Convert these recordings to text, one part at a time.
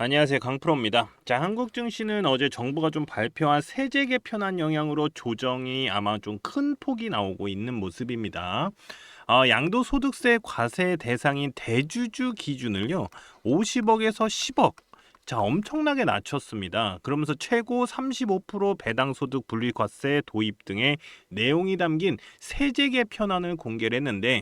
안녕하세요. 강프로입니다. 자, 한국 증시는 어제 정부가 좀 발표한 세제 개편안 영향으로 조정이 아마 좀 큰 폭이 나오고 있는 모습입니다. 양도소득세 과세 대상인 대주주 기준을요, 50억에서 10억. 자, 엄청나게 낮췄습니다. 그러면서 최고 35% 배당소득 분리과세 도입 등의 내용이 담긴 세제 개편안을 공개를 했는데,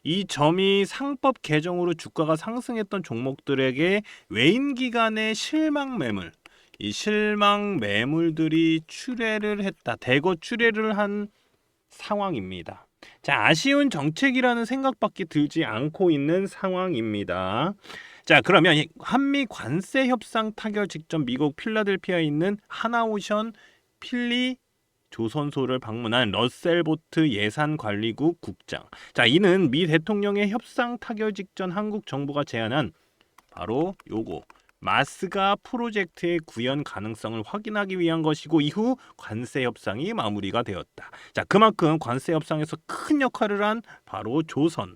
이 점이 상법 개정으로 주가가 상승했던 종목들에게 외인 기관의 실망 매물, 이 실망 매물들이 출회를 했다. 대거 출회를 한 상황입니다. 자, 아쉬운 정책이라는 생각밖에 들지 않고 있는 상황입니다. 자, 그러면 이 한미 관세 협상 타결 직전 미국 필라델피아에 있는 하나오션 필리 조선소를 방문한 러셀보트 예산관리국 국장. 자, 이는 미 대통령의 협상 타결 직전 한국 정부가 제안한 바로 요거 마스가 프로젝트의 구현 가능성을 확인하기 위한 것이고, 이후 관세 협상이 마무리가 되었다. 자, 그만큼 관세 협상에서 큰 역할을 한 바로 조선,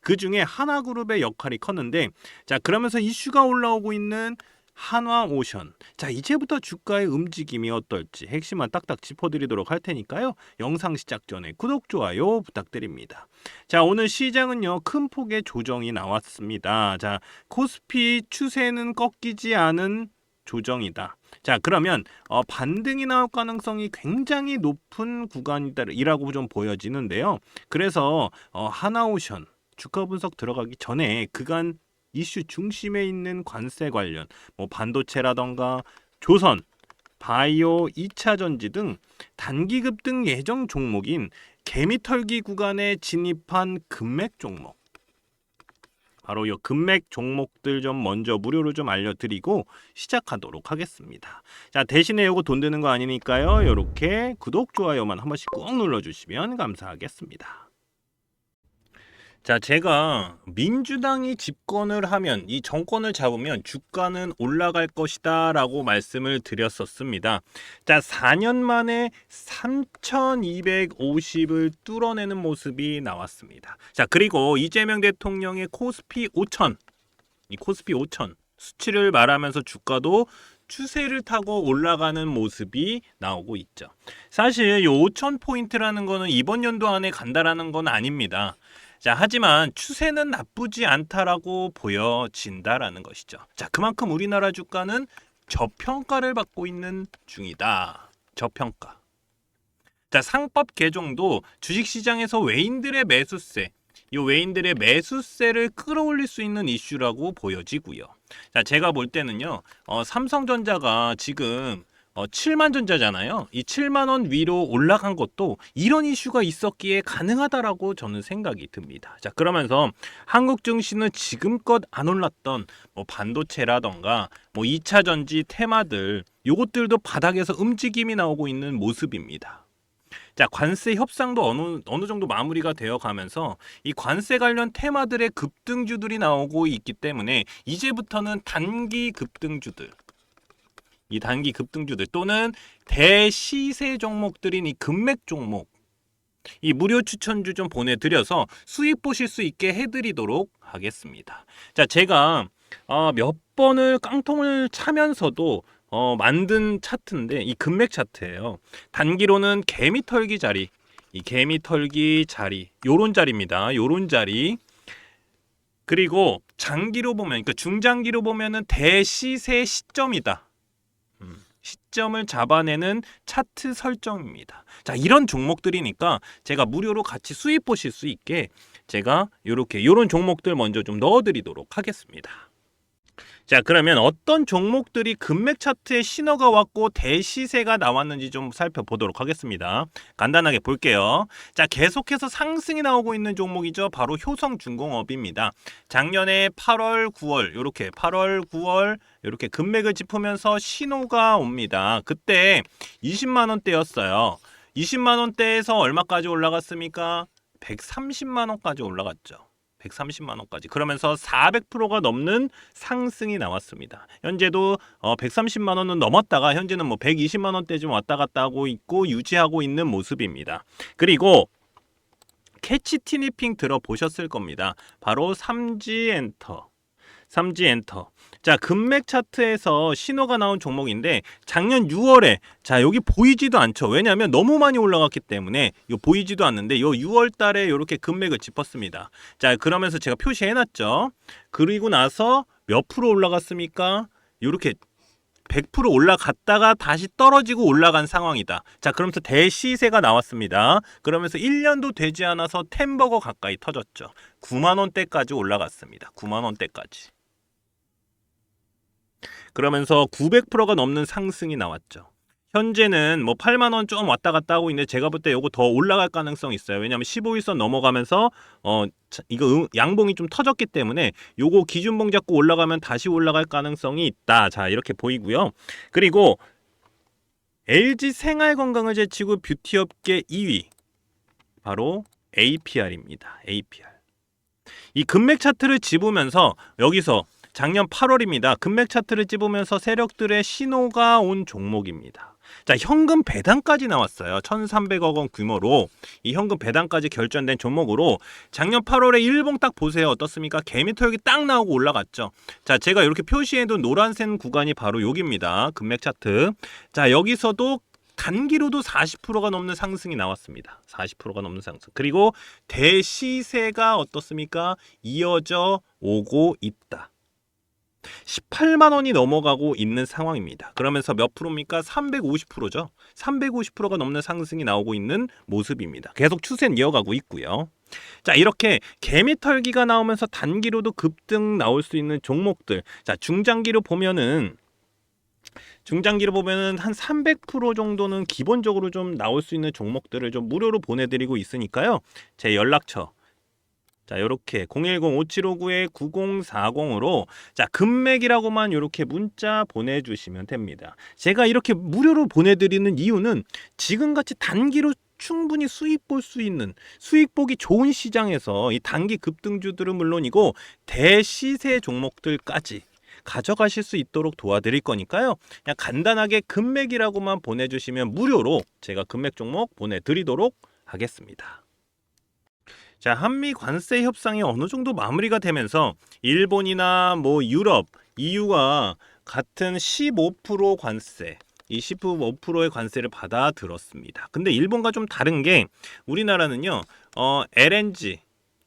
그 중에 하나그룹의 역할이 컸는데, 자, 그러면서 이슈가 올라오고 있는 한화오션. 자, 이제부터 주가의 움직임이 어떨지 핵심만 딱딱 짚어드리도록 할 테니까요, 영상 시작 전에 구독, 좋아요 부탁드립니다. 자, 오늘 시장은요, 큰 폭의 조정이 나왔습니다. 자, 코스피 추세는 꺾이지 않은 조정이다. 자, 그러면 반등이 나올 가능성이 굉장히 높은 구간이라고 좀 보여지는데요. 그래서 하나오션 주가 분석 들어가기 전에 그간 이슈 중심에 있는 관세 관련 반도체라던가 조선, 바이오, 2차 전지 등 단기 급등 예정 종목인 개미털기 구간에 진입한 금맥 종목, 바로 이 금맥 종목들 좀 먼저 무료로 좀 알려드리고 시작하도록 하겠습니다. 자, 대신에 요거 돈 드는 거 아니니까요, 요렇게 구독, 좋아요만 한 번씩 꼭 눌러주시면 감사하겠습니다. 자, 제가 민주당이 집권을 하면, 이 정권을 잡으면 주가는 올라갈 것이다 라고 말씀을 드렸었습니다. 자, 4년 만에 3250을 뚫어내는 모습이 나왔습니다. 자, 그리고 이재명 대통령의 코스피 5000, 이 코스피 5000 수치를 말하면서 주가도 추세를 타고 올라가는 모습이 나오고 있죠. 사실 이 5000포인트라는 거는 이번 연도 안에 간다라는 건 아닙니다. 자, 하지만 추세는 나쁘지 않다라고 보여진다라는 것이죠. 자, 그만큼 우리나라 주가는 저평가를 받고 있는 중이다. 저평가. 자, 상법 개정도 주식시장에서 외인들의 매수세, 이 외인들의 매수세를 끌어올릴 수 있는 이슈라고 보여지고요. 자, 제가 볼 때는요, 삼성전자가 지금 7만 전자잖아요. 이 7만 원 위로 올라간 것도 이런 이슈가 있었기에 가능하다라고 저는 생각이 듭니다. 자, 그러면서 한국 증시는 지금껏 안 올랐던 반도체라던가 2차 전지 테마들, 요것들도 바닥에서 움직임이 나오고 있는 모습입니다. 자, 관세 협상도 어느 정도 마무리가 되어 가면서 이 관세 관련 테마들의 급등주들이 나오고 있기 때문에 이제부터는 단기 급등주들, 이 단기 급등주들 또는 대시세 종목들인 이 금맥 종목, 이 무료 추천주 좀 보내드려서 수익 보실 수 있게 해드리도록 하겠습니다. 자, 제가 몇 번을 깡통을 차면서도 만든 차트인데, 이 금맥 차트예요. 단기로는 개미털기 자리, 이 개미털기 자리, 요런 자리입니다. 요런 자리. 그리고 장기로 보면, 그러니까 중장기로 보면은 대시세 시점이다. 시점을 잡아내는 차트 설정입니다. 자, 이런 종목들이니까 제가 무료로 같이 수익 보실 수 있게 제가 요런 종목들 먼저 좀 넣어드리도록 하겠습니다. 자, 그러면 어떤 종목들이 금맥 차트에 신호가 왔고 대시세가 나왔는지 좀 살펴보도록 하겠습니다. 간단하게 볼게요. 자, 계속해서 상승이 나오고 있는 종목이죠. 바로 효성중공업입니다. 작년에 8월, 9월 이렇게 8월, 9월 이렇게 금맥을 짚으면서 신호가 옵니다. 그때 20만 원대였어요. 20만 원대에서 얼마까지 올라갔습니까? 130만 원까지 올라갔죠. 130만 원까지. 그러면서 400%가 넘는 상승이 나왔습니다. 현재도 130만 원은 넘었다가 현재는 120만 원대 좀 왔다 갔다 하고 있고 유지하고 있는 모습입니다. 그리고 캐치 티니핑 들어보셨을 겁니다. 바로 삼지엔터. 자, 금맥 차트에서 신호가 나온 종목인데 작년 6월에 자, 여기 보이지도 않죠. 왜냐하면 너무 많이 올라갔기 때문에 요 보이지도 않는데 요 6월 달에 이렇게 금맥을 짚었습니다. 자, 그러면서 제가 표시해 놨죠. 그리고 나서 몇 프로 올라갔습니까? 요렇게 100% 올라갔다가 다시 떨어지고 올라간 상황이다. 자, 그러면서 대시세가 나왔습니다. 그러면서 1년도 되지 않아서 템버거 가까이 터졌죠. 9만 원대까지 올라갔습니다. 9만 원대까지. 그러면서 900%가 넘는 상승이 나왔죠. 현재는 뭐 8만 원 좀 왔다 갔다 하고 있는데 제가 볼 때 요거 더 올라갈 가능성이 있어요. 왜냐하면 15일선 넘어가면서 이거 양봉이 좀 터졌기 때문에 요거 기준봉 잡고 올라가면 다시 올라갈 가능성이 있다. 자, 이렇게 보이고요. 그리고 LG 생활건강을 제치고 뷰티업계 2위 바로 APR입니다. APR. 이 금맥 차트를 집으면서 여기서 작년 8월입니다. 금맥 차트를 집으면서 세력들의 신호가 온 종목입니다. 자, 현금 배당까지 나왔어요. 1,300억 원 규모로 이 현금 배당까지 결정된 종목으로 작년 8월에 일봉 딱 보세요. 어떻습니까? 개미털기 딱 나오고 올라갔죠. 자, 제가 이렇게 표시해둔 노란색 구간이 바로 여기입니다. 금맥 차트. 자, 여기서도 단기로도 40%가 넘는 상승이 나왔습니다. 40%가 넘는 상승. 그리고 대시세가 어떻습니까? 이어져 오고 있다. 18만 원이 넘어가고 있는 상황입니다. 그러면서 몇 프로입니까? 350%죠. 350%가 넘는 상승이 나오고 있는 모습입니다. 계속 추세는 이어가고 있고요. 자, 이렇게 개미털기가 나오면서 단기로도 급등 나올 수 있는 종목들. 자, 중장기로 보면은 한 300% 정도는 기본적으로 좀 나올 수 있는 종목들을 좀 무료로 보내드리고 있으니까요. 제 연락처 자, 요렇게 010-5759-9040으로 자, 금맥이라고만 요렇게 문자 보내주시면 됩니다. 제가 이렇게 무료로 보내드리는 이유는 지금같이 단기로 충분히 수익 볼 수 있는 수익 보기 좋은 시장에서 이 단기 급등주들은 물론이고 대시세 종목들까지 가져가실 수 있도록 도와드릴 거니까요. 그냥 간단하게 금맥이라고만 보내주시면 무료로 제가 금맥 종목 보내드리도록 하겠습니다. 자, 한미 관세 협상이 어느 정도 마무리가 되면서 일본이나 뭐 유럽, EU가 같은 15% 관세, 이 15%의 관세를 받아들었습니다. 근데 일본과 좀 다른 게 우리나라는요, LNG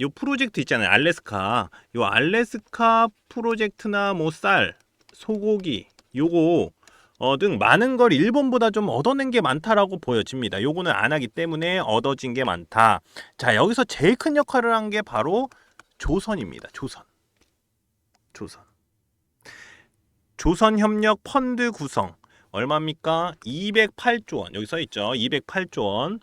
요 프로젝트 있잖아요. 알래스카. 요 알래스카 프로젝트나 뭐 쌀, 소고기 요거 등 많은 걸 일본보다 좀 얻어낸 게 많다라고 보여집니다. 요거는 안 하기 때문에 얻어진 게 많다. 자, 여기서 제일 큰 역할을 한 게 바로 조선입니다. 조선협력 펀드 구성 얼마입니까? 208조 원. 여기 써 있죠. 208조 원.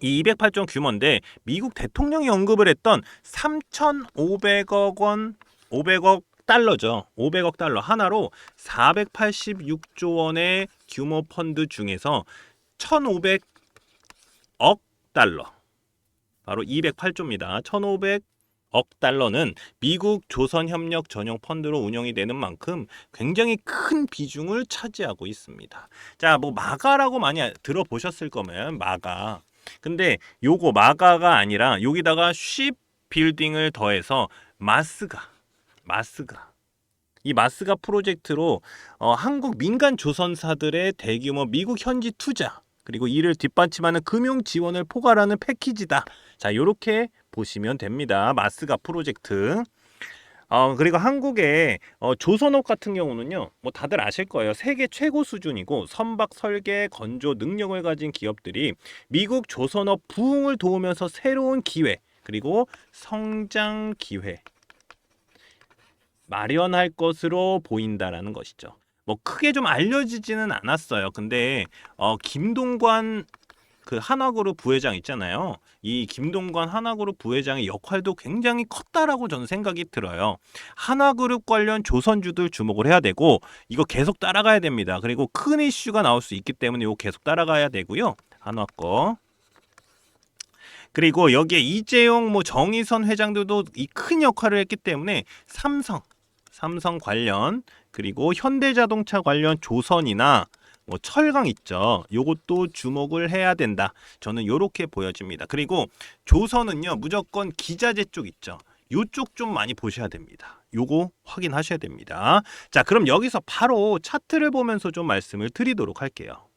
이 208조 원 규모인데 미국 대통령이 언급을 했던 3,500억 원, 500억 달러죠. 500억 달러 하나로 486조 원의 규모 펀드 중에서 1,500억 달러 바로 208조입니다. 1,500억 달러는 미국 조선협력 전용 펀드로 운영이 되는 만큼 굉장히 큰 비중을 차지하고 있습니다. 자, 뭐 마가라고 많이 들어보셨을 거면 마가. 근데 요거 마가가 아니라 여기다가 쉽 빌딩을 더해서 마스가 이 마스가 프로젝트로 한국 민간 조선사들의 대규모 미국 현지 투자 그리고 이를 뒷받침하는 금융 지원을 포괄하는 패키지다. 자, 이렇게 보시면 됩니다. 마스가 프로젝트. 그리고 한국의 조선업 같은 경우는요, 뭐 다들 아실 거예요. 세계 최고 수준이고 선박 설계 건조 능력을 가진 기업들이 미국 조선업 부흥을 도우면서 새로운 기회 그리고 성장 기회 마련할 것으로 보인다라는 것이죠. 뭐 크게 좀 알려지지는 않았어요. 근데 김동관 그 한화그룹 부회장 있잖아요. 이 김동관 한화그룹 부회장의 역할도 굉장히 컸다라고 저는 생각이 들어요. 한화그룹 관련 조선주들 주목을 해야 되고 이거 계속 따라가야 됩니다. 그리고 큰 이슈가 나올 수 있기 때문에 이거 계속 따라가야 되고요. 한화 거. 그리고 여기에 이재용 뭐 정의선 회장들도 이 큰 역할을 했기 때문에 삼성 관련 그리고 현대자동차 관련 조선이나 뭐 철강 있죠. 요것도 주목을 해야 된다. 저는 요렇게 보여집니다. 그리고 조선은요 무조건 기자재 쪽 있죠. 요쪽 좀 많이 보셔야 됩니다. 요거 확인하셔야 됩니다. 자, 그럼 여기서 바로 차트를 보면서 좀 말씀을 드리도록 할게요.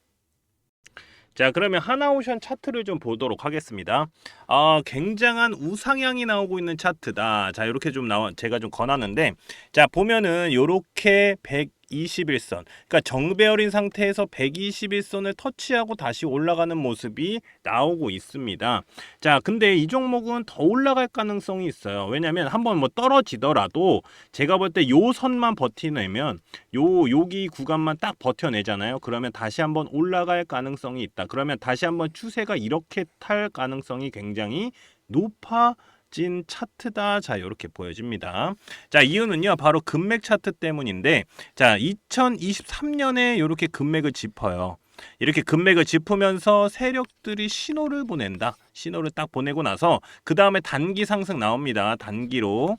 자, 그러면 하나오션 차트를 좀 보도록 하겠습니다. 굉장한 우상향이 나오고 있는 차트다. 자, 이렇게 좀 제가 좀 권하는데, 자, 보면은 요렇게 121선, 그러니까 정배열인 상태에서 121선을 터치하고 다시 올라가는 모습이 나오고 있습니다. 자, 근데 이 종목은 더 올라갈 가능성이 있어요. 왜냐면 한번 뭐 떨어지더라도 제가 볼 때 요 선만 버티내면 여기 구간만 딱 버텨내잖아요. 그러면 다시 한번 올라갈 가능성이 있다. 그러면 다시 한번 추세가 이렇게 탈 가능성이 굉장히 높아진 차트다. 자, 이렇게 보여집니다. 자, 이유는요, 바로 금맥 차트 때문인데, 자, 2023년에 이렇게 금맥을 짚어요. 이렇게 금맥을 짚으면서 세력들이 신호를 보낸다. 신호를 딱 보내고 나서 그 다음에 단기 상승 나옵니다. 단기로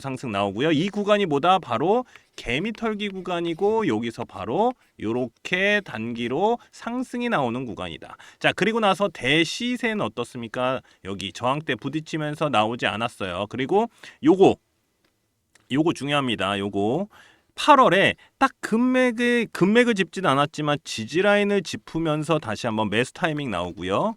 상승 나오고요. 이 구간이 뭐다? 바로 개미털기 구간이고, 여기서 바로 요렇게 단기로 상승이 나오는 구간이다. 자, 그리고 나서 대시세는 어떻습니까? 여기 저항대 부딪히면서 나오지 않았어요. 그리고 요거 중요합니다. 요거 8월에 딱 금맥을 짚진 않았지만 지지라인을 짚으면서 다시 한번 매수 타이밍 나오고요.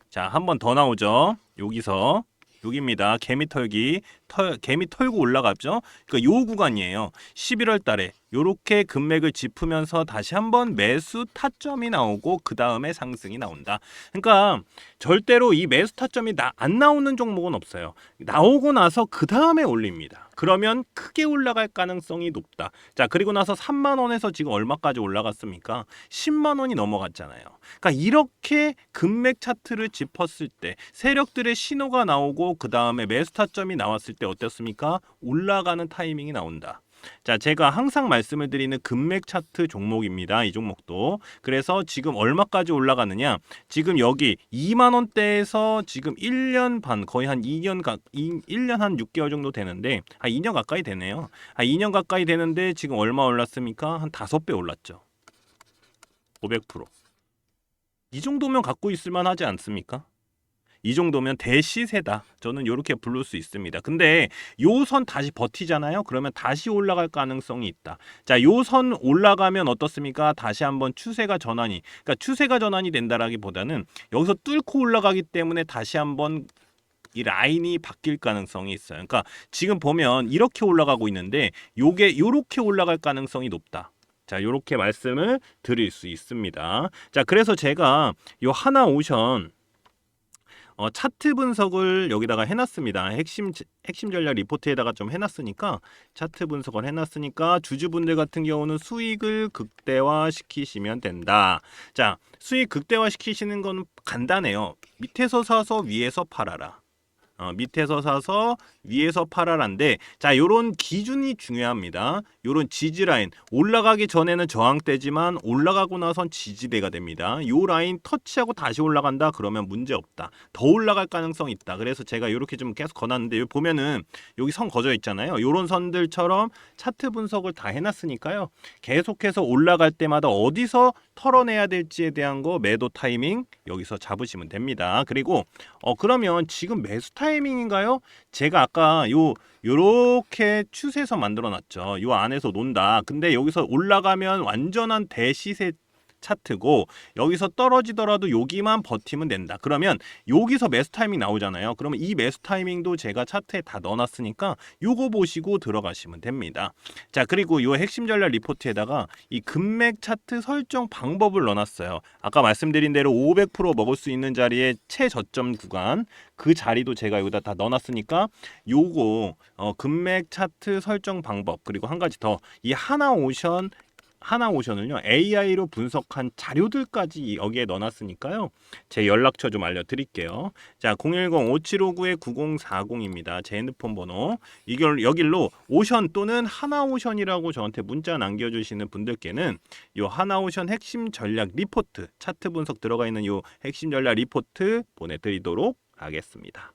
자, 한 번 더 나오죠. 여기입니다. 개미 털고 올라갔죠. 그러니까 요 구간이에요. 11월 달에 요렇게 금맥을 짚으면서 다시 한번 매수 타점이 나오고 그 다음에 상승이 나온다. 그러니까 절대로 이 매수 타점이 안 나오는 종목은 없어요. 나오고 나서 그 다음에 올립니다. 그러면 크게 올라갈 가능성이 높다. 자, 그리고 나서 3만 원에서 지금 얼마까지 올라갔습니까? 10만 원이 넘어갔잖아요. 그러니까 이렇게 금맥 차트를 짚었을 때 세력들의 신호가 나오고 그 다음에 매수 타점이 나왔을 때 어땠습니까? 올라가는 타이밍이 나온다. 자, 제가 항상 말씀을 드리는 금맥 차트 종목입니다. 이 종목도. 그래서 지금 얼마까지 올라가느냐? 지금 여기 2만 원대에서 지금 1년 반, 거의 한 1년 한 6개월 정도 되는데, 2년 가까이 되네요. 2년 가까이 되는데 지금 얼마 올랐습니까? 한 5배 올랐죠. 500%. 이 정도면 갖고 있을 만하지 않습니까? 이 정도면 대시세다. 저는 이렇게 부를 수 있습니다. 근데 요 선 다시 버티잖아요. 그러면 다시 올라갈 가능성이 있다. 자, 요 선 올라가면 어떻습니까? 다시 한번 추세가 전환이 된다라기보다는 여기서 뚫고 올라가기 때문에 다시 한번 이 라인이 바뀔 가능성이 있어요. 그러니까 지금 보면 이렇게 올라가고 있는데 요게 요렇게 올라갈 가능성이 높다. 자, 요렇게 말씀을 드릴 수 있습니다. 자, 그래서 제가 요 하나오션 차트 분석을 여기다가 해놨습니다. 핵심 전략 리포트에다가 좀 해놨으니까 차트 분석을 해놨으니까 주주분들 같은 경우는 수익을 극대화시키시면 된다. 자, 수익 극대화시키시는 건 간단해요. 밑에서 사서 위에서 팔아라. 밑에서 사서 위에서 팔아라인데, 자, 요런 기준이 중요합니다. 요런 지지라인 올라가기 전에는 저항대지만 올라가고 나선 지지대가 됩니다. 요 라인 터치하고 다시 올라간다 그러면 문제 없다. 더 올라갈 가능성이 있다. 그래서 제가 요렇게 좀 계속 권하는데, 여기 보면은 여기 선 거져 있잖아요. 요런 선들처럼 차트 분석을 다 해놨으니까요. 계속해서 올라갈 때마다 어디서 털어내야 될지에 대한 거 매도 타이밍 여기서 잡으시면 됩니다. 그리고 그러면 지금 매수 타이밍인가요? 제가 아까 요렇게 추세선 만들어 놨죠. 요 안에서 논다. 근데 여기서 올라가면 완전한 대시세 차트고, 여기서 떨어지더라도 여기만 버티면 된다. 그러면 여기서 매수 타이밍 나오잖아요. 그러면 이 매수 타이밍도 제가 차트에 다 넣어놨으니까 요거 보시고 들어가시면 됩니다. 자, 그리고 요 핵심 전략 리포트에다가 이 금맥 차트 설정 방법을 넣어놨어요. 아까 말씀드린 대로 500% 먹을 수 있는 자리에 최저점 구간, 그 자리도 제가 여기다 다 넣어놨으니까 요거 금맥 차트 설정 방법, 그리고 한 가지 더, 이 하나오션을요 AI로 분석한 자료들까지 여기에 넣어놨으니까요. 제 연락처 좀 알려드릴게요. 자, 010-5759-9040입니다. 제 핸드폰 번호. 여길로 오션 또는 하나오션이라고 저한테 문자 남겨주시는 분들께는 요 하나오션 핵심 전략 리포트, 차트 분석 들어가 있는 요 핵심 전략 리포트 보내드리도록 하겠습니다.